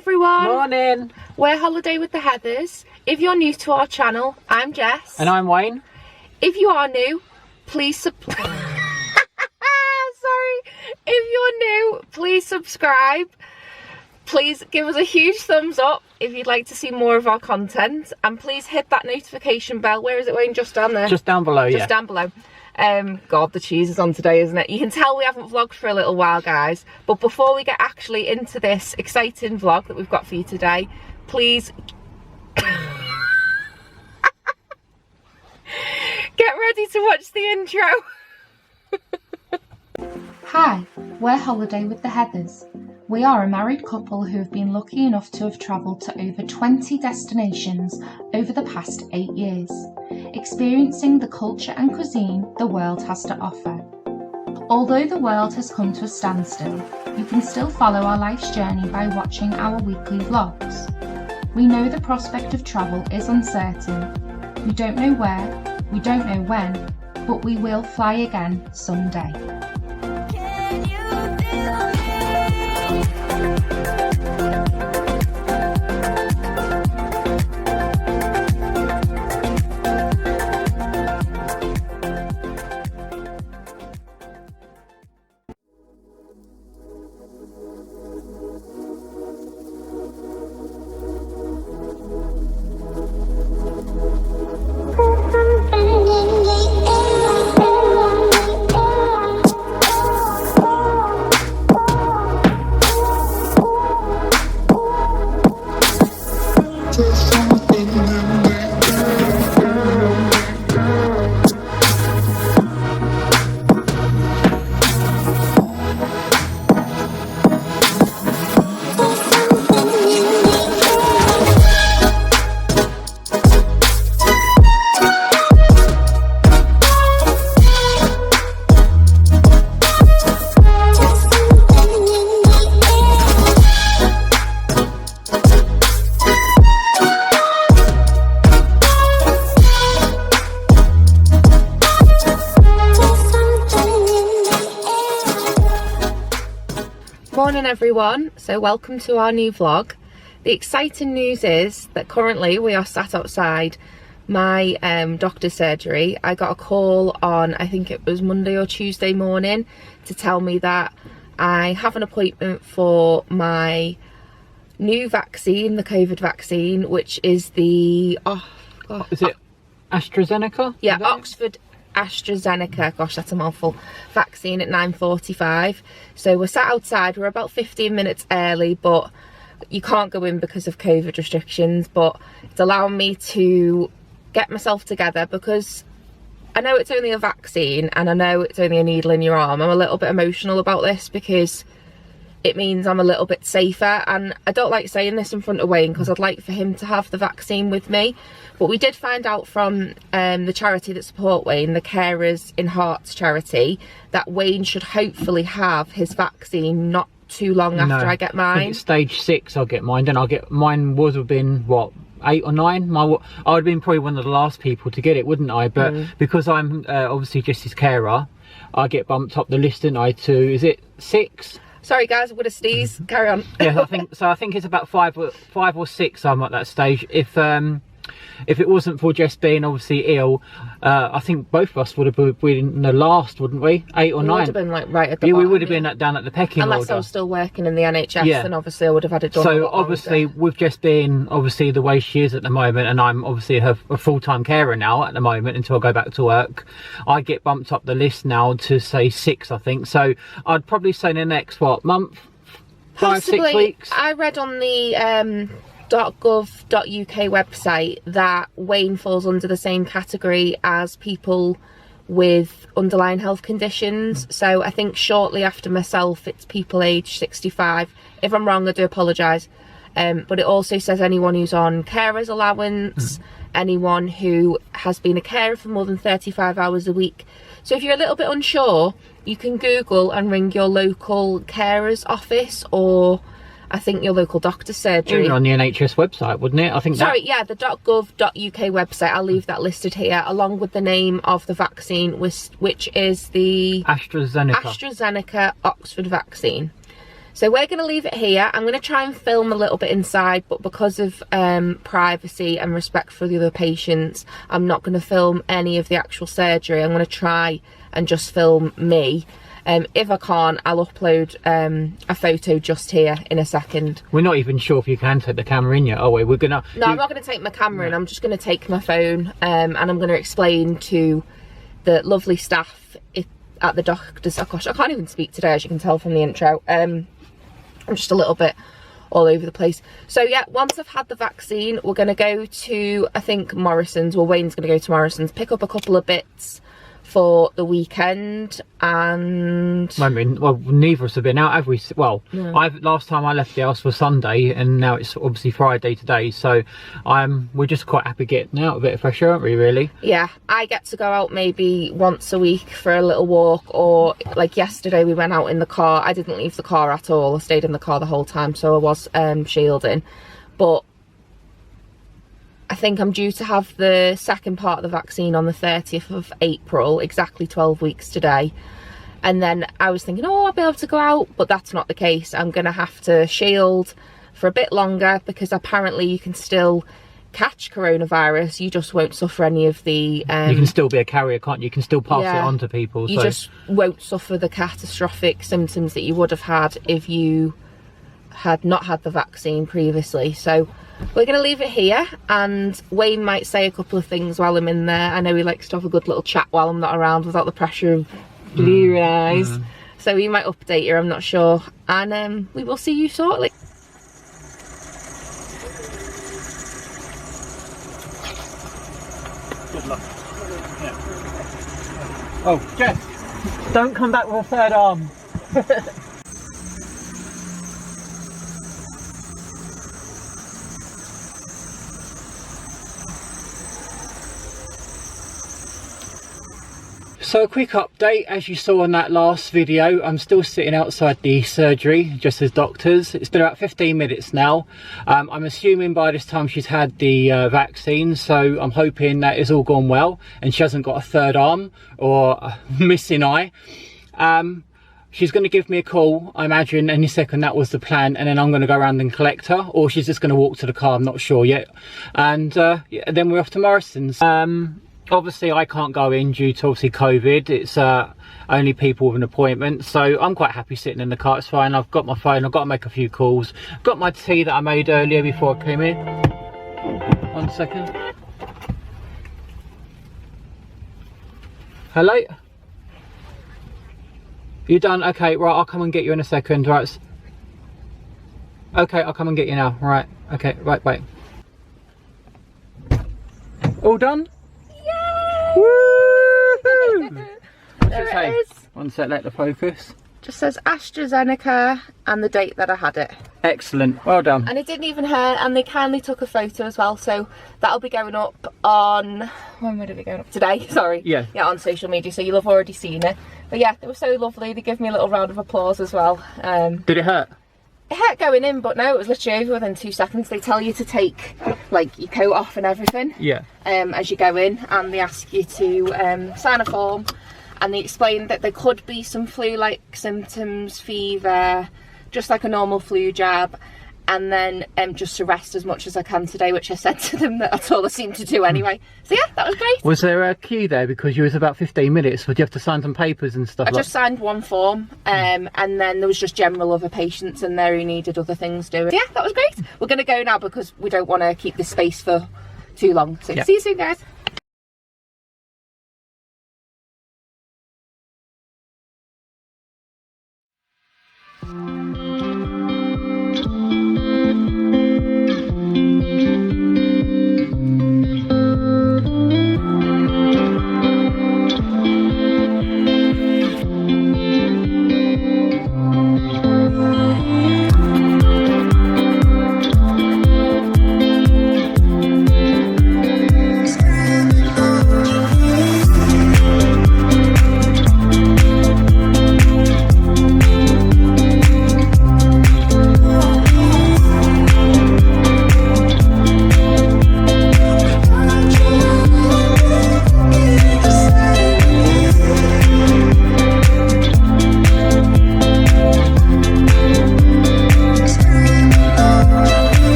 everyone. Morning. We're Holiday with the Heathers. If you're new to our channel, I'm Jess. And I'm Wayne. If you are new, please Sorry. If you're new, please subscribe. Please give us a huge thumbs up if you'd like to see more of our content. And please hit that notification bell. Where is it, Wayne? Just down there? Just down below, yeah. Just down below. God, the cheese is on today, isn't it? You can tell we haven't vlogged for a little while, guys. But before we get actually into this exciting vlog that we've got for you today, please get ready to watch the intro. Hi, we're Holiday with the Heathers. We are a married couple who have been lucky enough to have travelled to over 20 destinations over the past 8 years, experiencing the culture and cuisine the world has to offer. Although the world has come to a standstill, you can still follow our life's journey by watching our weekly vlogs. We know the prospect of travel is uncertain. We don't know where, we don't know when, but we will fly again someday. Morning everyone, so welcome to our new vlog. The exciting news is that currently we are sat outside my doctor's surgery. I got a call on, I think it was Monday or Tuesday morning, to tell me that I have an appointment for my new vaccine, the COVID vaccine, which is the Is it Astrazeneca? Yeah, Oxford Astrazeneca, gosh that's a mouthful, vaccine at 9:45. So we're sat outside, we're about 15 minutes early, but you can't go in because of COVID restrictions, but it's allowing me to get myself together because I know it's only a vaccine and I know it's only a needle in your arm. I'm a little bit emotional about this because it means I'm a little bit safer, and I don't like saying this in front of Wayne because I'd like for him to have the vaccine with me. But we did find out from the charity that support Wayne, the Carers in Hearts charity, that Wayne should hopefully have his vaccine not too long after I get mine. I think it's stage 6 I'll get mine, then I'll get mine. Would have been what, 8 or 9? I would have been probably one of the last people to get it, wouldn't I? But because I'm obviously just his carer, I get bumped up the list, didn't I, to, is it 6? Sorry guys, I'm gonna sneeze. Carry on. Yeah, I think so. I think it's about 5 or 6 I'm at that stage. If it wasn't for Jess being obviously ill, I think both of us would have been in the last, wouldn't we? 8 or 9. We would have been like right at the bottom. bottom, We would have been down at the pecking order. Unless I was still working in the NHS, then obviously I would have had it done. So obviously with Jess being obviously the way she is at the moment, and I'm obviously a full-time carer now at the moment until I go back to work, I get bumped up the list now to say 6, I think. So I'd probably say in the next, what, month? Possibly. 5, 6 weeks? I read on the .gov.uk website that Wayne falls under the same category as people with underlying health conditions. So I think shortly after myself it's people aged 65. If I'm wrong, I do apologise. But it also says anyone who's on carers allowance, anyone who has been a carer for more than 35 hours a week. So if you're a little bit unsure, you can Google and ring your local carers office, or I think your local doctor's surgery. Even on the NHS website, wouldn't it? I think. Sorry, yeah, the .gov.uk website. I'll leave that listed here, along with the name of the vaccine, which is the AstraZeneca Oxford vaccine. So we're going to leave it here. I'm going to try and film a little bit inside, but because of privacy and respect for the other patients, I'm not going to film any of the actual surgery. I'm going to try and just film me. If I can't, I'll upload a photo just here in a second. We're not even sure if you can take the camera in yet, are we? We're gonna... No, I'm not going to take my camera in. I'm just going to take my phone and I'm going to explain to the lovely staff at the doctor's... Oh gosh, I can't even speak today, as you can tell from the intro. I'm just a little bit all over the place. So yeah, once I've had the vaccine, we're going to go to, I think, Morrison's. Well, Wayne's going to go to Morrison's, pick up a couple of bits for the weekend. And I mean, well, neither of us have been out, have we? Well, last time I left the house was Sunday, and now it's obviously Friday today, so we're just quite happy getting out a bit of fresh air, aren't we, really? Yeah, I get to go out maybe once a week for a little walk, or like yesterday we went out in the car. I didn't leave the car at all. I stayed in the car the whole time, so I was shielding. But I think I'm due to have the second part of the vaccine on the 30th of April, exactly 12 weeks today. And then I was thinking, oh, I'll be able to go out, but that's not the case. I'm going to have to shield for a bit longer, because apparently you can still catch coronavirus. You just won't suffer any of the... you can still be a carrier, can't you? You can still pass it on to people. You just won't suffer the catastrophic symptoms that you would have had if you had not had the vaccine previously. So we're going to leave it here, and Wayne might say a couple of things while I'm in there. I know he likes to have a good little chat while I'm not around without the pressure of bleary eyes. So he might update you, I'm not sure. And we will see you shortly. Good luck. Yeah. Oh, Jess, don't come back with a third arm. So a quick update, as you saw in that last video, I'm still sitting outside the surgery, just as doctors. It's been about 15 minutes now. I'm assuming by this time she's had the vaccine, so I'm hoping that it's all gone well and she hasn't got a third arm or a missing eye. She's going to give me a call, I imagine, any second. That was the plan, and then I'm going to go around and collect her, or she's just going to walk to the car, I'm not sure yet. And yeah, then we're off to Morrison's. Obviously I can't go in due to obviously COVID. It's only people with an appointment, so I'm quite happy sitting in the car. It's fine. I've got my phone, I've got to make a few calls. Got my tea that I made earlier before I came in. 1 second. Hello? You done? Okay, right, I'll come and get you in a second. Right. Okay, I'll come and get you now. Right, okay, right, wait. All done? Woo! What's it say? One sec, let the focus. Just says Astrazeneca and the date that I had it. Excellent, well done. And it didn't even hurt, and they kindly took a photo as well, so that'll be going up on... When would it be going up? Today, sorry. Yeah. Yeah, on social media, so you'll have already seen it. But yeah, they were so lovely. They gave me a little round of applause as well. Did it hurt? It hurt going in, but no, it was literally over within 2 seconds. They tell you to take like your coat off and everything. Yeah. As you go in, and they ask you to sign a form, and they explain that there could be some flu-like symptoms, fever, just like a normal flu jab, and then just to rest as much as I can today, which I said to them that that's all I seem to do anyway. So yeah, that was great. Was there a queue there because you was about 15 minutes? Would you have to sign some papers and stuff? I just signed one form, and then there was just general other patients in there who needed other things doing. Yeah, that was great. We're going to go now because we don't want to keep this space for too long. So see you soon, guys.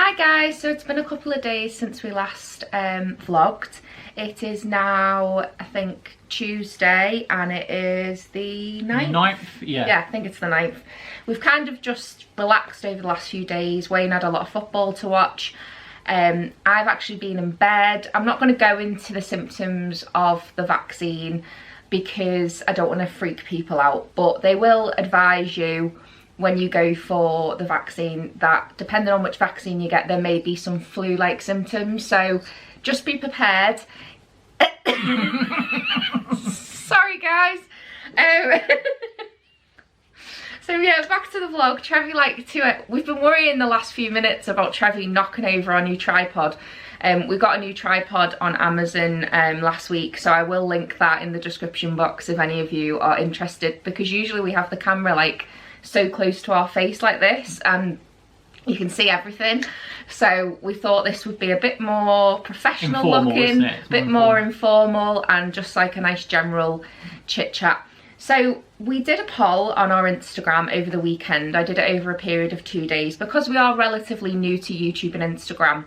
Hi guys, so it's been a couple of days since we last vlogged. It is now, I think, Tuesday, and it is the 9th. Yeah, I think it's the 9th. We've kind of just relaxed over the last few days. Wayne had a lot of football to watch. I've actually been in bed. I'm not going to go into the symptoms of the vaccine because I don't want to freak people out, but they will advise you when you go for the vaccine that depending on which vaccine you get, there may be some flu-like symptoms, so just be prepared. Sorry guys. So yeah, back to the vlog. We've been worrying the last few minutes about Trevi knocking over our new tripod. We got a new tripod on Amazon last week, so I will link that in the description box if any of you are interested, because usually we have the camera like so close to our face like this and you can see everything, so we thought this would be a bit more professional looking, a bit more informal and just like a nice general chit chat. So we did a poll on our Instagram over the weekend. I did it over a period of 2 days because we are relatively new to YouTube and Instagram.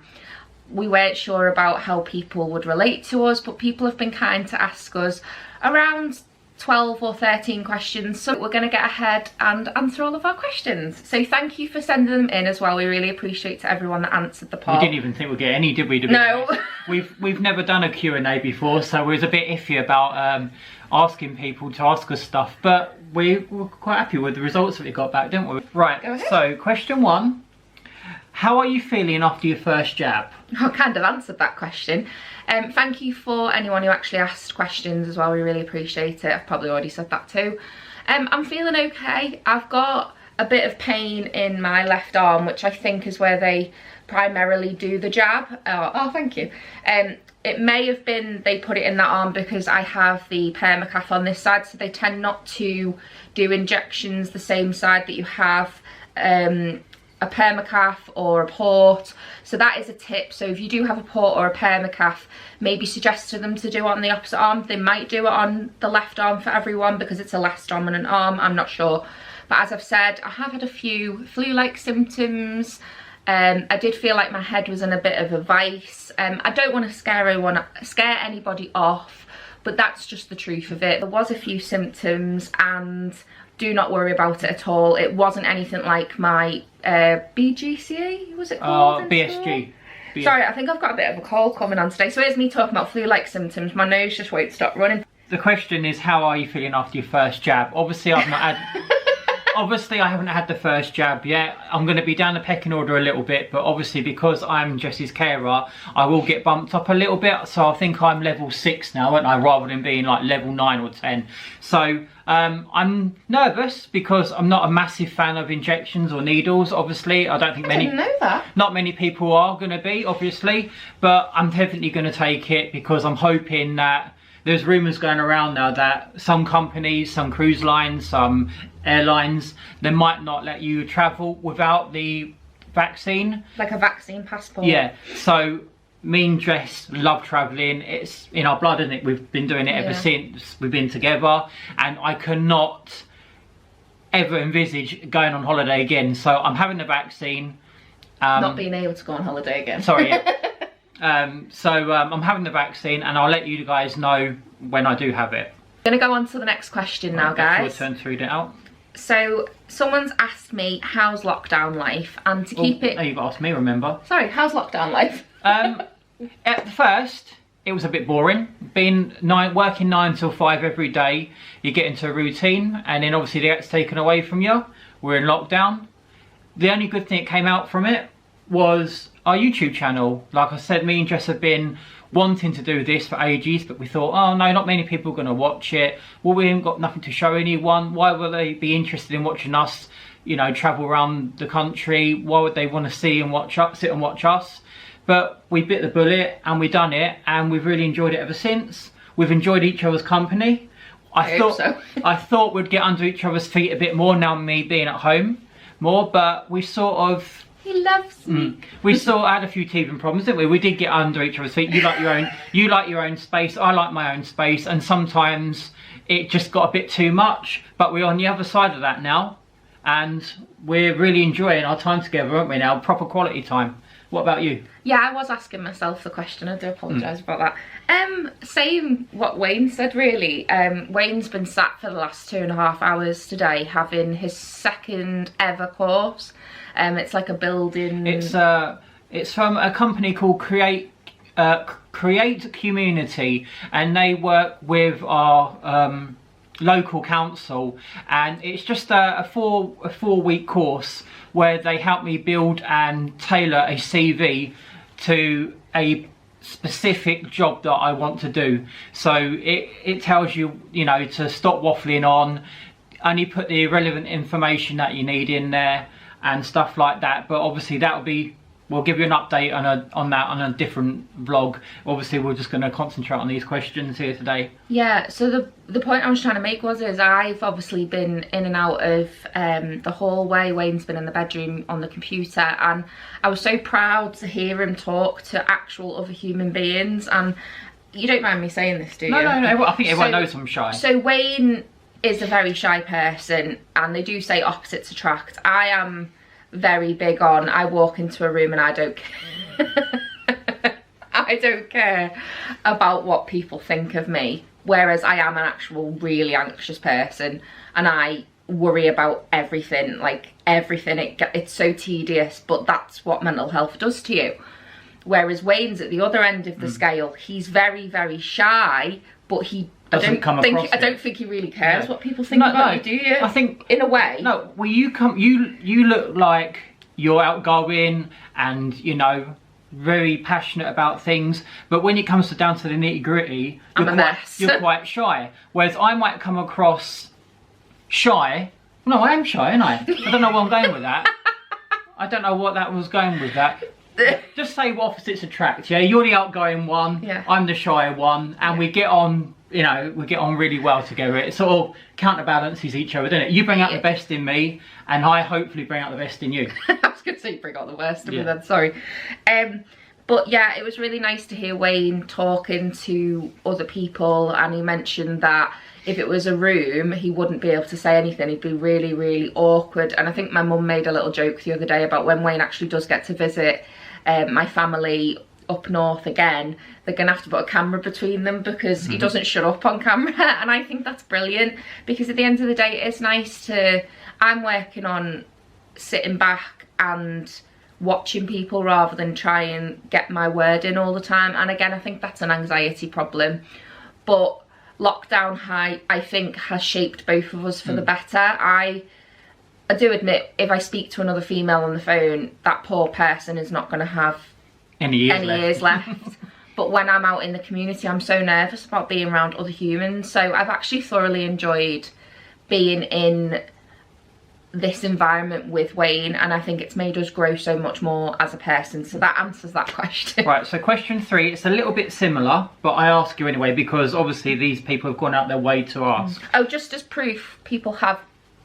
We weren't sure about how people would relate to us, but people have been kind to ask us around 12 or 13 questions, so we're going to get ahead and answer all of our questions. So thank you for sending them in as well. We really appreciate to everyone that answered the poll. We didn't even think we'd get any, did we? No. We've never done a Q&A before, so we was a bit iffy about asking people to ask us stuff, but we were quite happy with the results that we got back, didn't we? Right, so question 1. How are you feeling after your first jab? I kind of answered that question. Thank you for anyone who actually asked questions as well. We really appreciate it. I've probably already said that too. I'm feeling okay. I've got a bit of pain in my left arm, which I think is where they primarily do the jab. Oh, thank you. It may have been they put it in that arm because I have the permacath on this side, so they tend not to do injections the same side that you have a permacath or a port, so that is a tip. So if you do have a port or a permacath, maybe suggest to them to do it on the opposite arm. They might do it on the left arm for everyone because it's a less dominant arm, I'm not sure. But as I've said, I have had a few flu-like symptoms. I did feel like my head was in a bit of a vice. I don't want to scare anybody off, but that's just the truth of it. There was a few symptoms, and do not worry about it at all. It wasn't anything like my BGCA, was it called? BSG. Sorry, I think I've got a bit of a cold coming on today. So here's me talking about flu-like symptoms. My nose just won't stop running. The question is, how are you feeling after your first jab? Obviously, I've not had... Obviously, I haven't had the first jab yet. I'm going to be down the pecking order a little bit, but obviously because I'm Jess's carer, I will get bumped up a little bit. So I think I'm level 6 now, aren't I, rather than being like level 9 or 10. So I'm nervous because I'm not a massive fan of injections or needles, obviously. I don't think I didn't know that. Not many people are going to be, obviously, but I'm definitely going to take it because I'm hoping that there's rumours going around now that some companies, some cruise lines, some airlines, they might not let you travel without the vaccine. Like a vaccine passport. Yeah, so me and Jess love travelling. It's in our blood, isn't it? We've been doing it ever since we've been together, and I cannot ever envisage going on holiday again. So I'm having the vaccine. Not being able to go on holiday again. Sorry, yeah. I'm having the vaccine, and I'll let you guys know when I do have it. I'm going to go on to the next question now, guys. Your turn to read it out. So someone's asked me, how's lockdown life? And to keep it... Oh, you've asked me, remember. Sorry, how's lockdown life? At first, it was a bit boring. Working 9 till 5 every day, you get into a routine, and then obviously that's taken away from you. We're in lockdown. The only good thing that came out from it was our YouTube channel. Like I said, me and Jess have been wanting to do this for ages, but we thought, oh no, not many people are going to watch it. Well, we haven't got nothing to show anyone. Why will they be interested in watching us, you know, travel around the country? Why would they want to sit and watch us? But we bit the bullet and we done it, and we've really enjoyed it ever since. We've enjoyed each other's company. I thought we'd get under each other's feet a bit more now, me being at home more, but we sort of... He loves me. We sort of had a few teething problems, didn't we? We did get under each other's feet. You like your own space, I like my own space, and sometimes it just got a bit too much. But we're on the other side of that now, and we're really enjoying our time together, aren't we now? Proper quality time. What about you? Yeah, I was asking myself the question. I do apologise about that. Same what Wayne said, really. Wayne's been sat for the last 2.5 hours today having his second ever course. It's like a building. It's from a company called Create Community, and they work with our local council, and it's just a four-week course where they help me build and tailor a CV to a specific job that I want to do. So it tells you, you know, to stop waffling on, only put the relevant information that you need in there and stuff like that. But obviously we'll give you an update on that on a different vlog. Obviously we're just going to concentrate on these questions here today. Yeah, so the point I was trying to make is I've obviously been in and out of the hallway. Wayne's been in the bedroom on the computer, and I was so proud to hear him talk to actual other human beings. And you don't mind me saying this, do you? No, I think everyone knows I'm shy. So Wayne is a very shy person, and they do say opposites attract. I am very big on, I walk into a room and I don't care. I don't care about what people think of me, whereas I am an actual really anxious person, and I worry about everything, like everything. It's so tedious, but that's what mental health does to you. Whereas Wayne's at the other end of the scale. He's very, very shy, but I don't think he really cares what people think about you, do you? I think, in a way. No, well, you look like you're outgoing and, you know, very passionate about things, but when it comes down to the nitty gritty, you're quite shy. Whereas I might come across shy. No, I am shy, aren't I? I don't know where I'm going with that. I don't know what that was going with that. Just say what opposites attract. Yeah, you're the outgoing one. Yeah. I'm the shy one, and we get on. You know, we get on really well together. It sort of counterbalances each other, doesn't it? You bring out the best in me, and I hopefully bring out the best in you. I was going to say you bring out the worst in me then, sorry. But yeah, it was really nice to hear Wayne talking to other people, and he mentioned that if it was a room, he wouldn't be able to say anything. He'd be really, really awkward. And I think my mum made a little joke the other day about when Wayne actually does get to visit my family up north again, they're gonna have to put a camera between them because he doesn't shut up on camera. And I think that's brilliant, because at the end of the day, it's nice I'm working on sitting back and watching people rather than try and get my word in all the time. And again, I think that's an anxiety problem, but lockdown I think has shaped both of us for the better. I do admit, if I speak to another female on the phone, that poor person is not going to have any years left. But when I'm out in the community, I'm so nervous about being around other humans. So I've actually thoroughly enjoyed being in this environment with Wayne, and I think it's made us grow so much more as a person. So that answers that question. Right, so question 3, it's a little bit similar, but I ask you anyway because obviously these people have gone out their way to ask. Oh, just as proof, people have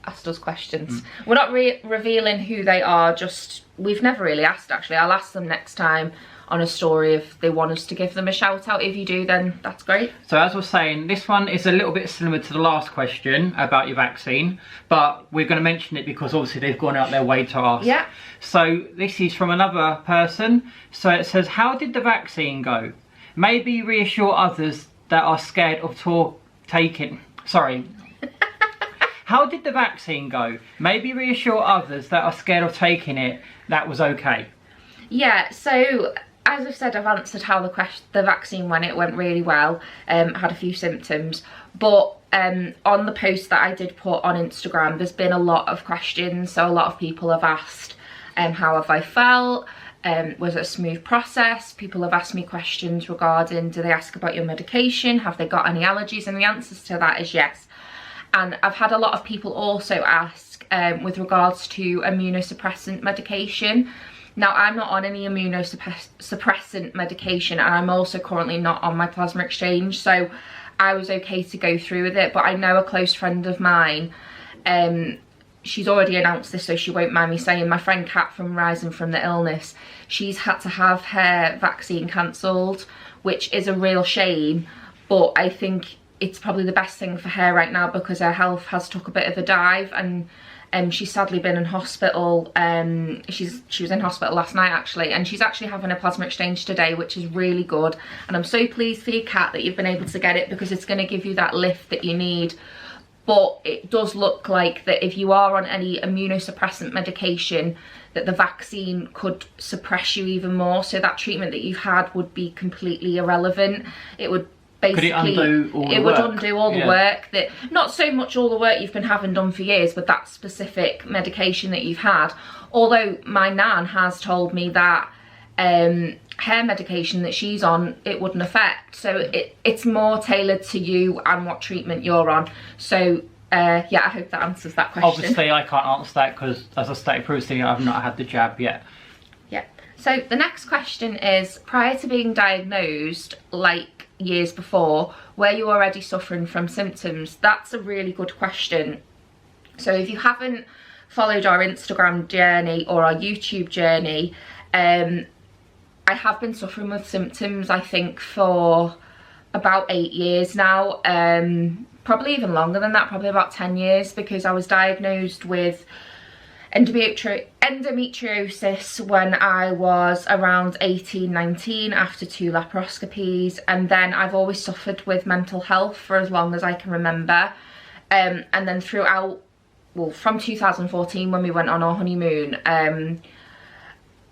asked us questions. We're not revealing who they are, just we've never really asked actually. I'll ask them next time on a story if they want us to give them a shout out. If you do, then that's great. So as we're saying, this one is a little bit similar to the last question about your vaccine, but we're going to mention it because obviously they've gone out their way to ask. Yeah. So this is from another person. So it says, how did the vaccine go? Maybe reassure others that are scared of taking. Sorry. How did the vaccine go? Maybe reassure others that are scared of taking it that was okay. Yeah, so as I've said, I've answered how the vaccine went. It went really well. Had a few symptoms, but on the post that I did put on Instagram, there's been a lot of questions. So a lot of people have asked, how have I felt? Was it a smooth process? People have asked me questions regarding, do they ask about your medication? Have they got any allergies? And the answers to that is yes. And I've had a lot of people also ask with regards to immunosuppressant medication. Now, I'm not on any immunosuppressant medication, and I'm also currently not on my plasma exchange, so I was okay to go through with it. But I know a close friend of mine, she's already announced this, so she won't mind me saying, my friend Kat from Rising from the Illness, she's had to have her vaccine cancelled, which is a real shame, but I think it's probably the best thing for her right now because her health has took a bit of a dive, and She's sadly been in hospital. She was in hospital last night actually, and she's actually having a plasma exchange today, which is really good. And I'm so pleased for your cat that you've been able to get it, because it's going to give you that lift that you need. But it does look like that if you are on any immunosuppressant medication, that the vaccine could suppress you even more. So that treatment that you've had would be completely irrelevant. It would basically, could it undo all the work? It would undo all the work that, not so much all the work you've been having done for years, but that specific medication that you've had. Although my nan has told me that her medication that she's on, it wouldn't affect. So it's more tailored to you and what treatment you're on. So yeah, I hope that answers that question. Obviously I can't answer that because, as I stated previously, I've not had the jab yet. Yeah. So the next question is, prior to being diagnosed, like years before, were you already suffering from symptoms? That's a really good question. So if you haven't followed our Instagram journey or our YouTube journey, I have been suffering with symptoms, I think, for about 8 years now. Probably even longer than that, probably about 10 years, because I was diagnosed with endometriosis when I was around 18, 19 after 2 laparoscopies. And then I've always suffered with mental health for as long as I can remember. And then throughout, well, from 2014 when we went on our honeymoon, I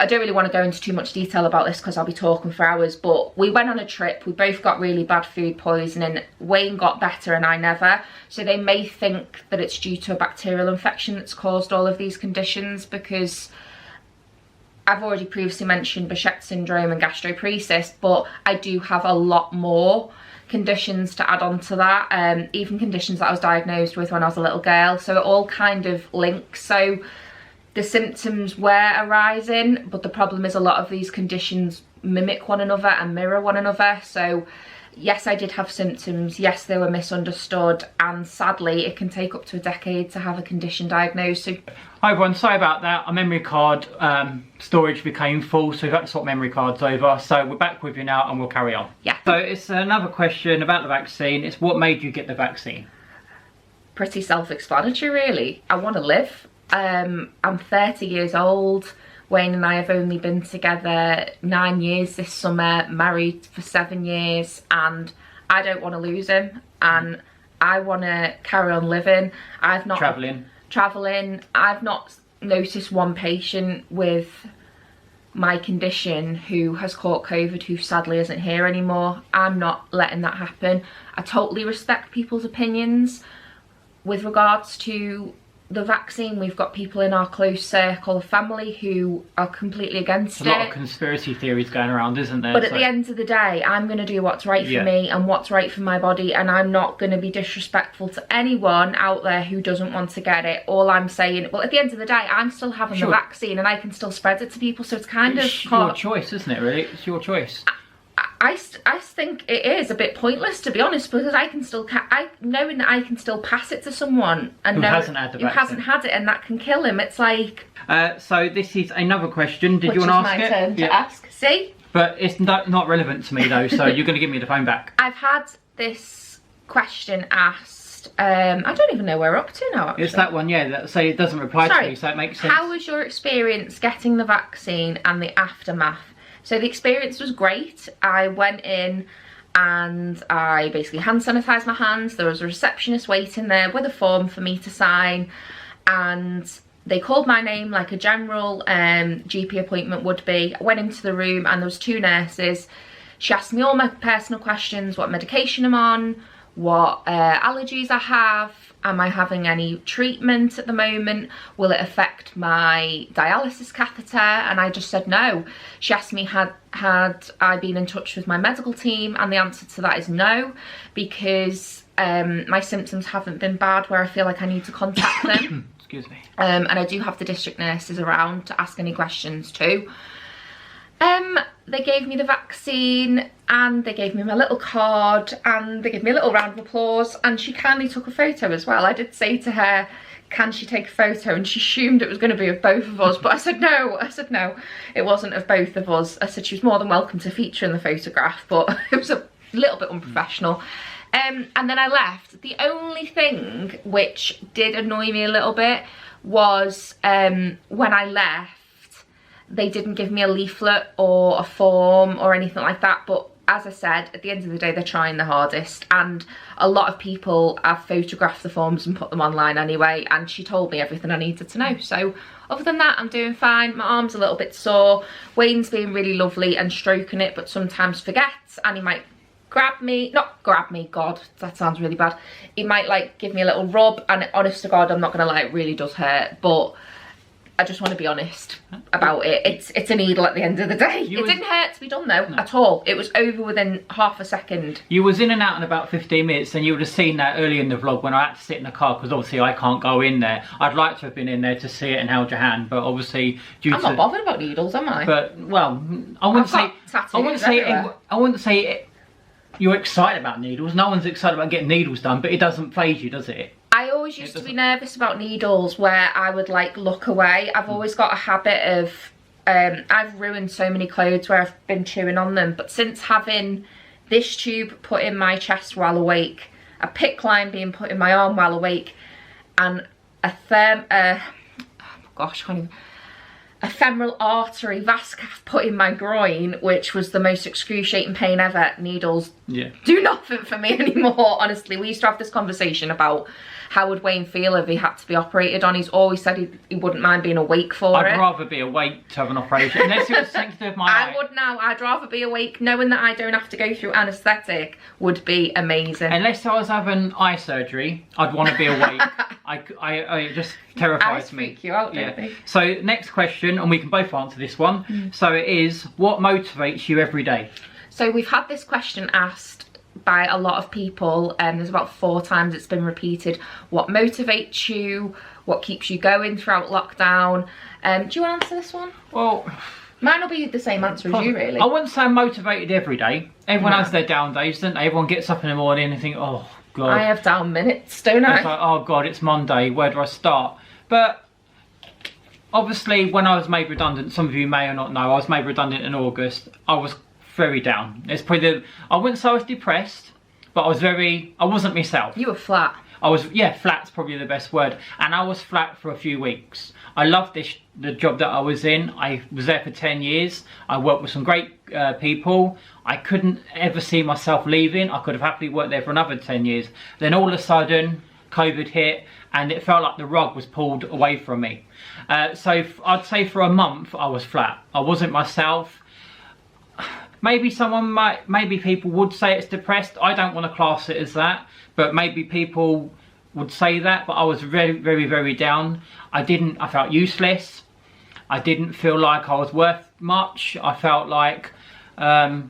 don't really want to go into too much detail about this because I'll be talking for hours, but we went on a trip. We both got really bad food poisoning. Wayne got better and I never. So they may think that it's due to a bacterial infection that's caused all of these conditions, because I've already previously mentioned Behçet syndrome and gastroparesis, but I do have a lot more conditions to add on to that, even conditions that I was diagnosed with when I was a little girl. So it all kind of links. So the symptoms were arising, but the problem is a lot of these conditions mimic one another and mirror one another. So yes, I did have symptoms, yes, they were misunderstood, and sadly it can take up to a decade to have a condition diagnosed. So hi everyone, sorry about that. Our memory card storage became full, so we've had to swap memory cards over. So we're back with you now and we'll carry on. Yeah. So it's another question about the vaccine. It's what made you get the vaccine? Pretty self-explanatory really. I want to live. I'm 30 years old. Wayne and I have only been together 9 years this summer, married for 7 years, and I don't want to lose him, and I want to carry on living. I've not traveling. I've not noticed one patient with my condition who has caught COVID who sadly isn't here anymore. I'm not letting that happen. I totally respect people's opinions with regards to the vaccine. We've got people in our close circle of family who are completely against it. There's a lot of conspiracy theories going around, isn't there? But at the end of the day, I'm going to do what's right for me and what's right for my body, and I'm not going to be disrespectful to anyone out there who doesn't want to get it. All I'm saying, well, at the end of the day, I'm still having the vaccine and I can still spread it to people, so it's kind of your choice, isn't it, really? It's your choice. I think it is a bit pointless, to be honest, because I can still, knowing that I can still pass it to someone and who hasn't had it, and that can kill him. It's like. So this is another question. Did you want to ask it? Which is my turn to ask. See. But it's not relevant to me though, so you're going to give me the phone back. I've had this question asked. I don't even know where we're up to now, actually. It's that one, yeah. So it doesn't reply to me, so it makes sense. How was your experience getting the vaccine and the aftermath? So the experience was great. I went in and I basically hand sanitised my hands. There was a receptionist waiting there with a form for me to sign, and they called my name like a general GP appointment would be. I went into the room and there was 2 nurses. She asked me all my personal questions: what medication I'm on, what allergies I have, am I having any treatment at the moment, will it affect my dialysis catheter? And I just said no. She asked me had I been in touch with my medical team, and the answer to that is no, because my symptoms haven't been bad where I feel like I need to contact them. Excuse me. And I do have the district nurses around to ask any questions too. They gave me the vaccine and they gave me my little card and they gave me a little round of applause, and she kindly took a photo as well. I did say to her, can she take a photo, and she assumed it was going to be of both of us, but I said no, it wasn't of both of us. I said she was more than welcome to feature in the photograph, but it was a little bit unprofessional. And then I left. The only thing which did annoy me a little bit was when I left, they didn't give me a leaflet or a form or anything like that, but as I said, at the end of the day, they're trying their hardest, and a lot of people have photographed the forms and put them online anyway, and she told me everything I needed to know. So other than that, I'm doing fine. My arm's a little bit sore. Wayne's being really lovely and stroking it, but sometimes forgets, and he might not grab me, God, that sounds really bad. He might like give me a little rub, and honest to God, I'm not gonna lie, it really does hurt, but I just want to be honest about it. It's a needle at the end of the day. It didn't hurt to be done though, at all. It was over within half a second. You was in and out in about 15 minutes, and you would have seen that early in the vlog when I had to sit in the car, because obviously I can't go in there. I'd like to have been in there to see it and held your hand, but obviously I'm not bothered about needles, am I? But well, I wouldn't say you're excited about needles. No one's excited about getting needles done, but it doesn't faze you, does it? I always used to be nervous about needles, where I would like look away. I've always got a habit of, I've ruined so many clothes where I've been chewing on them, but since having this tube put in my chest while awake, a PICC line being put in my arm while awake, and a femoral artery vas cath put in my groin, which was the most excruciating pain ever, needles do nothing for me anymore. Honestly, we used to have this conversation about how would Wayne feel if he had to be operated on. He's always said he wouldn't mind being awake for it. I'd rather be awake to have an operation, unless it was something to do with my eye. I would now. I'd rather be awake. Knowing that I don't have to go through anaesthetic would be amazing. Unless I was having eye surgery, I'd want to be awake. It just terrifies me. Freak you out, don't they? So next question, and we can both answer this one. So it is, what motivates you every day? So we've had this question asked by a lot of people, and there's about 4 times it's been repeated. What motivates you? What keeps you going throughout lockdown? Do you want to answer this one? Well, mine will be the same answer as you, really. I wouldn't say I'm motivated every day. Everyone has their down days, don't they? Everyone gets up in the morning and think, oh God. I have down minutes, don't I? It's like, oh God, it's Monday, where do I start? But obviously when I was made redundant, some of you may or not know, I was made redundant in August. I was very down. It's probably I wouldn't say I was depressed, but I wasn't myself. You were flat. Flat's probably the best word. And I was flat for a few weeks. I loved the job that I was in. I was there for 10 years. I worked with some great people. I couldn't ever see myself leaving. I could have happily worked there for another 10 years. Then all of a sudden, COVID hit, and it felt like the rug was pulled away from me. So I'd say for a month, I was flat. I wasn't myself. Maybe people would say it's depressed. I don't want to class it as that, but maybe people would say that, but I was very, very, very down. I felt useless. I didn't feel like I was worth much. I felt like I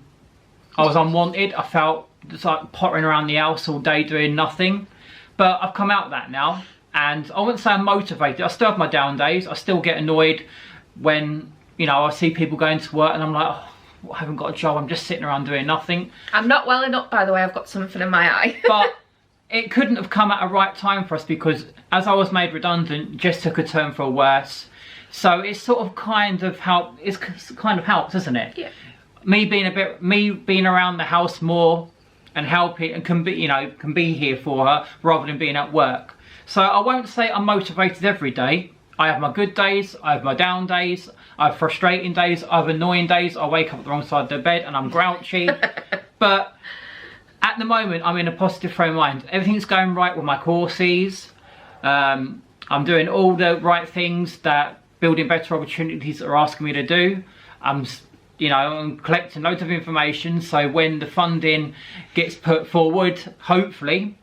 was unwanted. I felt just like pottering around the house all day doing nothing. But I've come out of that now, and I wouldn't say I'm motivated. I still have my down days. I still get annoyed when, I see people going to work and I'm like, oh, I haven't got a job, I'm just sitting around doing nothing. I'm not welling up, by the way, I've got something in my eye. But it couldn't have come at a right time for us, because as I was made redundant, Jess took a turn for worse. So it's sort of kind of helped, isn't it? Yeah. Me being around the house more and helping, and can be here for her rather than being at work. So I won't say I'm motivated every day. I have my good days, I have my down days, I have frustrating days, I have annoying days. I wake up at the wrong side of the bed and I'm grouchy. But at the moment, I'm in a positive frame of mind. Everything's going right with my courses. I'm doing all the right things that building better opportunities are asking me to do. I'm collecting loads of information, so when the funding gets put forward, hopefully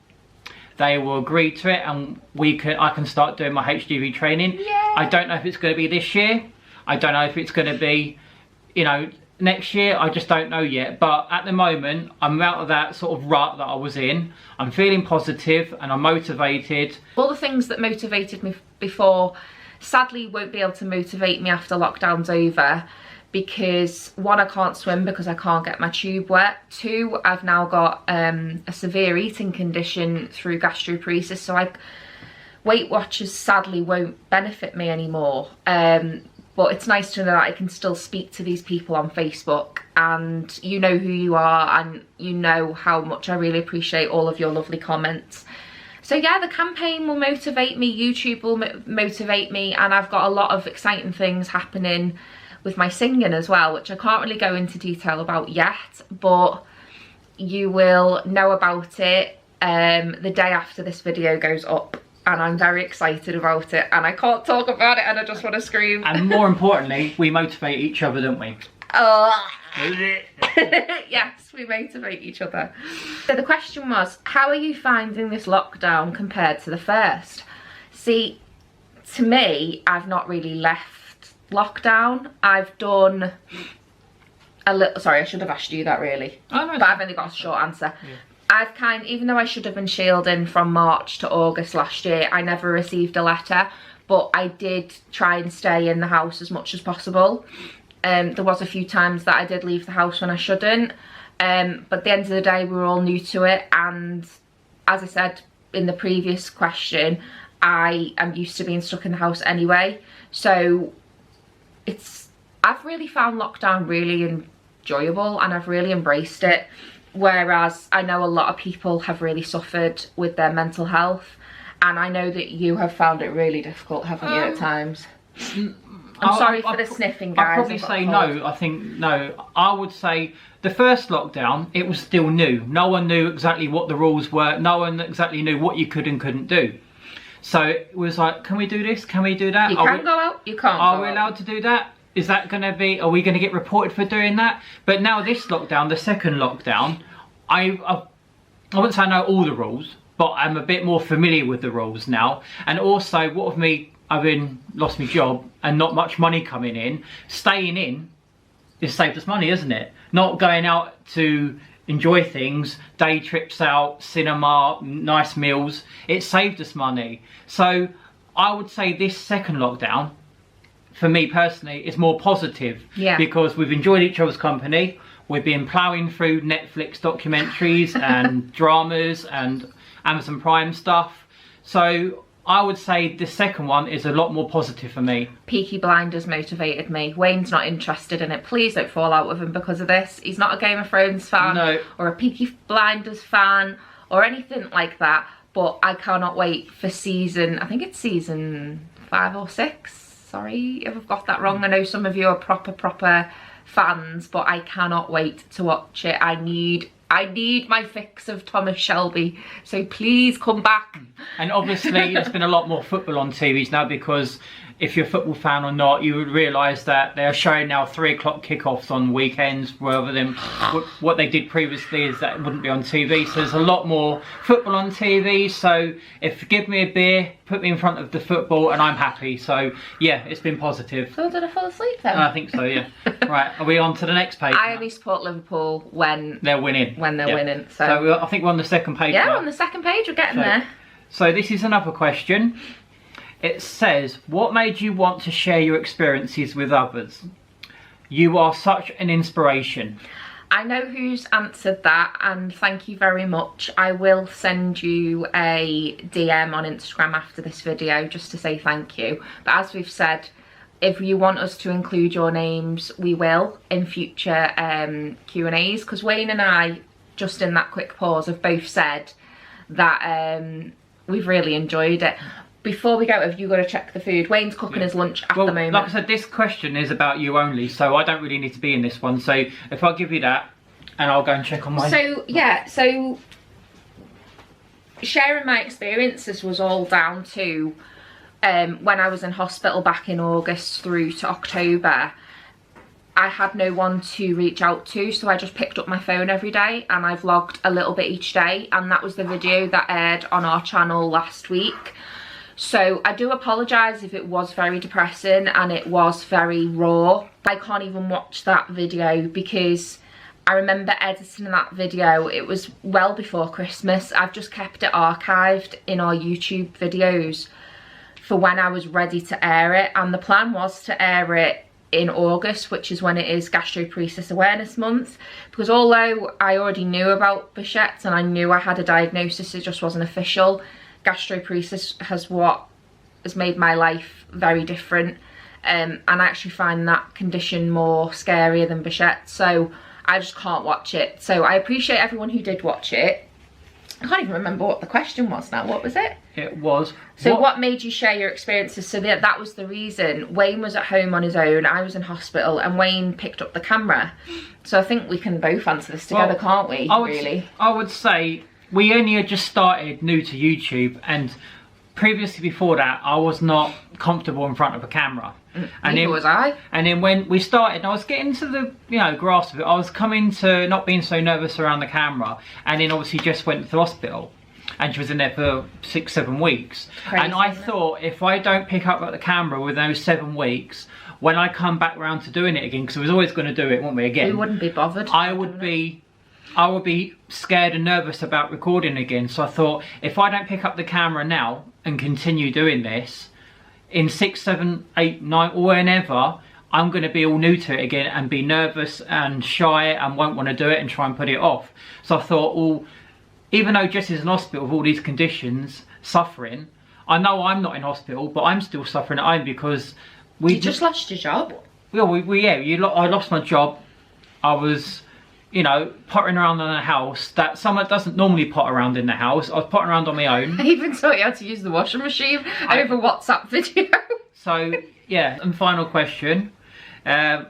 they will agree to it, and I can start doing my HGV training. Yay. I don't know if it's going to be this year. I don't know if it's going to be, next year. I just don't know yet. But at the moment, I'm out of that sort of rut that I was in. I'm feeling positive and I'm motivated. All the things that motivated me before, sadly, won't be able to motivate me after lockdown's over. Because 1, I can't swim because I can't get my tube wet. 2, I've now got a severe eating condition through gastroparesis, so Weight Watchers sadly won't benefit me anymore. But it's nice to know that I can still speak to these people on Facebook, and you know who you are, and you know how much I really appreciate all of your lovely comments. So yeah, the campaign will motivate me, YouTube will motivate me, and I've got a lot of exciting things happening with my singing as well, which I can't really go into detail about yet, but you will know about it the day after this video goes up, and I'm very excited about it, and I can't talk about it and I just want to scream. And more importantly, we motivate each other, don't we? Oh. Yes, we motivate each other. So the question was, how are you finding this lockdown compared to the first? See, to me, I've not really left lockdown. I've done a little, sorry, I should have asked you that really. Oh, no, but I've only got a short answer. Yeah. Even though I should have been shielding from March to August last year, I never received a letter, but I did try and stay in the house as much as possible. There was a few times that I did leave the house when I shouldn't, but at the end of the day we were all new to it, and as I said in the previous question, I am used to being stuck in the house anyway, so I've really found lockdown really enjoyable and I've really embraced it, whereas I know a lot of people have really suffered with their mental health, and I know that you have found it really difficult, haven't you, at times? I'm sorry for the sniffing, guys. I'd probably say no. I think no. I would say the first lockdown, it was still new. No one knew exactly what the rules were. No one exactly knew what you could and couldn't do. So it was like, can we do this? Can we do that? You can go out, you can't go out. Are we allowed to do that? Is that going to be, are we going to get reported for doing that? But now this lockdown, the second lockdown, I wouldn't say I know all the rules, but I'm a bit more familiar with the rules now. And also, what of me, I've lost my job and not much money coming in. Staying in has saved us money, isn't it? Not going out to enjoy things, day trips out, cinema, nice meals. It saved us money. So I would say this second lockdown, for me personally, is more positive. Yeah. Because we've enjoyed each other's company. We've been ploughing through Netflix documentaries and dramas and Amazon Prime stuff. So I would say the second one is a lot more positive for me. Peaky Blinders motivated me. Wayne's not interested in it. Please don't fall out with him because of this. He's not a Game of Thrones fan, no, or a Peaky Blinders fan or anything like that. But I cannot wait for season, I think it's season 5 or 6. Sorry if I've got that wrong. I know some of you are proper fans, but I cannot wait to watch it. I need my fix of Thomas Shelby, so please come back. And obviously there's been a lot more football on TVs now, because if you're a football fan or not, you would realise that they're showing now 3 o'clock kickoffs on weekends rather than what they did previously, is that it wouldn't be on TV. So there's a lot more football on TV, so if give me a beer, put me in front of the football and I'm happy. So yeah, it's been positive. So did I fall asleep then? I think so, yeah. Right, are we on to the next page? I only support Liverpool when they're winning. When they're winning. So I think we're on the second page. Yeah, now. on the second page, we're getting there. So this is another question. It says, what made you want to share your experiences with others? You are such an inspiration. I know who's answered that, and thank you very much. I will send you a DM on Instagram after this video just to say thank you. But as we've said, if you want us to include your names, we will in future Q&As, because Wayne and I, just in that quick pause, have both said that we've really enjoyed it. Before we go, have you got to check the food? Wayne's cooking his lunch at the moment. Like I said, this question is about you only, so I don't really need to be in this one. So if I give you that, and I'll go and check on mine. So yeah, so sharing my experiences was all down to when I was in hospital back in August through to October. I had no one to reach out to, so I just picked up my phone every day and I vlogged a little bit each day, and that was the video that aired on our channel last week. So I do apologise if it was very depressing and it was very raw. I can't even watch that video because I remember editing that video, it was well before Christmas. I've just kept it archived in our YouTube videos for when I was ready to air it, and the plan was to air it in August, which is when it is Gastroparesis Awareness Month, because although I already knew about Behçet's and I knew I had a diagnosis, it just wasn't official. Gastroparesis has made my life very different, and I actually find that condition more scarier than Behçet's, so I just can't watch it. So I appreciate everyone who did watch it. I can't even remember what the question was now. What was it? It was. So what made you share your experiences? So that was the reason. Wayne was at home on his own, I was in hospital, and Wayne picked up the camera. So I think we can both answer this together, can't we, really? I would say we only had just started new to YouTube, and previously before that, I was not comfortable in front of a camera. And neither was I. And then when we started, I was getting to the grasp of it. I was coming to not being so nervous around the camera. And then obviously Jess went to the hospital, and she was in there for 6-7 weeks. Crazy, and I thought, if I don't pick up the camera within those 7 weeks, when I come back around to doing it again, because we was always going to do it, weren't we? Again, we wouldn't be bothered. I would be scared and nervous about recording again. So I thought, if I don't pick up the camera now and continue doing this, in 6, 7, 8, 9, or whenever, I'm going to be all new to it again and be nervous and shy and won't want to do it and try and put it off. So I thought, well, even though Jess is in hospital with all these conditions, suffering, I know I'm not in hospital, but I'm still suffering at home because you just lost your job. Well, I lost my job. I was, pottering around in the house that someone doesn't normally pot around in the house. I was potting around on my own. I even taught you how to use the washing machine over WhatsApp video. So yeah, and final question. Like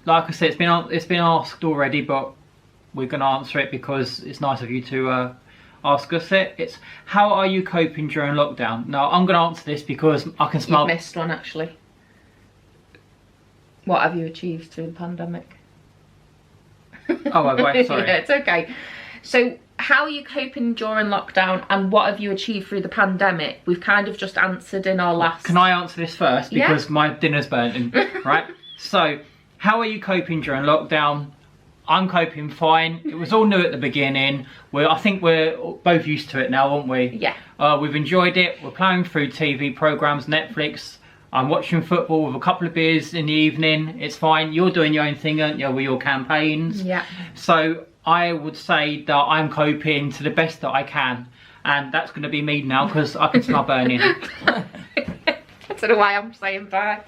I said, it's been asked already, but we're going to answer it because it's nice of you to ask us it. It's, how are you coping during lockdown? Now I'm going to answer this because I can smell. You missed one actually. What have you achieved through the pandemic? Oh, right, sorry. Yeah, it's okay. So, how are you coping during lockdown, and what have you achieved through the pandemic? We've kind of just answered in our last... Can I answer this first? Because my dinner's burning, right? So, how are you coping during lockdown? I'm coping fine. It was all new at the beginning. I think we're both used to it now, aren't we? Yeah. We've enjoyed it. We're playing through TV programmes, Netflix. I'm watching football with a couple of beers in the evening. It's fine. You're doing your own thing, aren't you, with your campaigns? Yeah. So I would say that I'm coping to the best that I can. And that's going to be me now because I can smell burning. I don't know why I'm saying bye.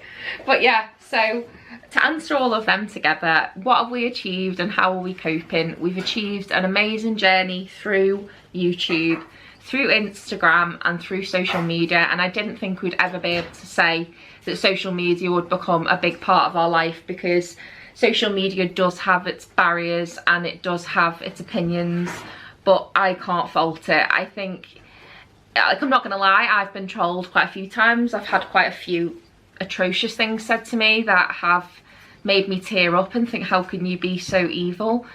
But yeah, so to answer all of them together, what have we achieved and how are we coping? We've achieved an amazing journey through YouTube, through Instagram and through social media, and I didn't think we'd ever be able to say that social media would become a big part of our life, because social media does have its barriers and it does have its opinions, but I can't fault it. I think, like, I'm not gonna lie, I've been trolled quite a few times. I've had quite a few atrocious things said to me that have made me tear up and think, how can you be so evil?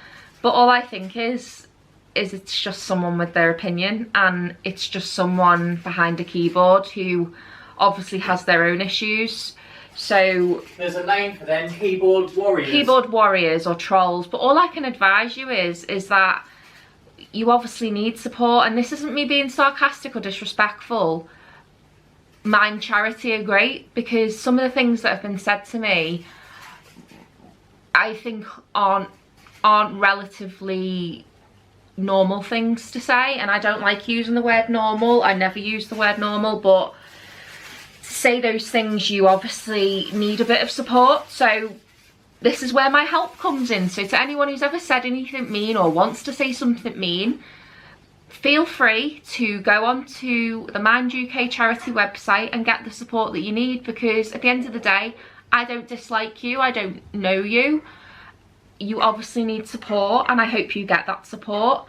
But all I think is it's just someone with their opinion, and it's just someone behind a keyboard who obviously has their own issues. So there's a name for them, keyboard warriors. Keyboard warriors or trolls. But all I can advise you is that you obviously need support, and this isn't me being sarcastic or disrespectful. Mind Charity are great, because some of the things that have been said to me, I think aren't relatively normal things to say, and I don't like using the word normal. I never use the word normal, but to say those things, you obviously need a bit of support. So this is where my help comes in. So to anyone who's ever said anything mean or wants to say something mean, feel free to go on to the Mind UK charity website and get the support that you need, because at the end of the day, I don't dislike you, I don't know you. You obviously need support, and I hope you get that support,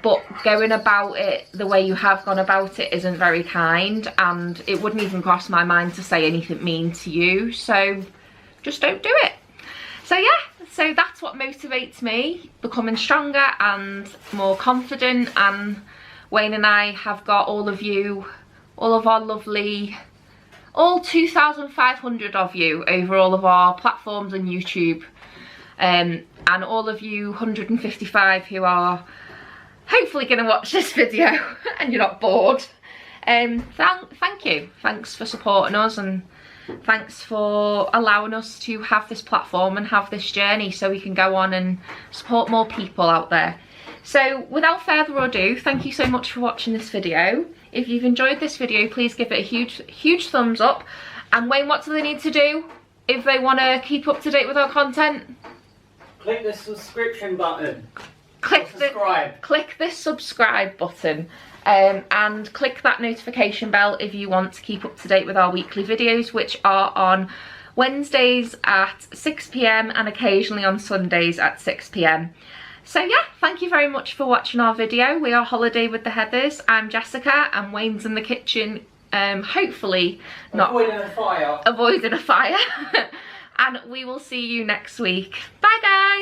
but going about it the way you have gone about it isn't very kind, and it wouldn't even cross my mind to say anything mean to you, so just don't do it. So yeah, so that's what motivates me, becoming stronger and more confident. And Wayne and I have got all of you, all of our lovely, all 2,500 of you over all of our platforms and YouTube. And all of you 155 who are hopefully going to watch this video and you're not bored. Thank you. Thanks for supporting us, and thanks for allowing us to have this platform and have this journey so we can go on and support more people out there. So without further ado, thank you so much for watching this video. If you've enjoyed this video, please give it a huge thumbs up. And Wayne, what do they need to do if they want to keep up to date with our content? Click the subscription button. click the subscribe button. And click that notification bell if you want to keep up to date with our weekly videos, which are on Wednesdays at 6 p.m. and occasionally on Sundays at 6 p.m. So yeah, thank you very much for watching our video. We are Holiday with the Heathers. I'm Jessica and Wayne's in the kitchen, hopefully not avoiding a fire. And we will see you next week. Bye guys.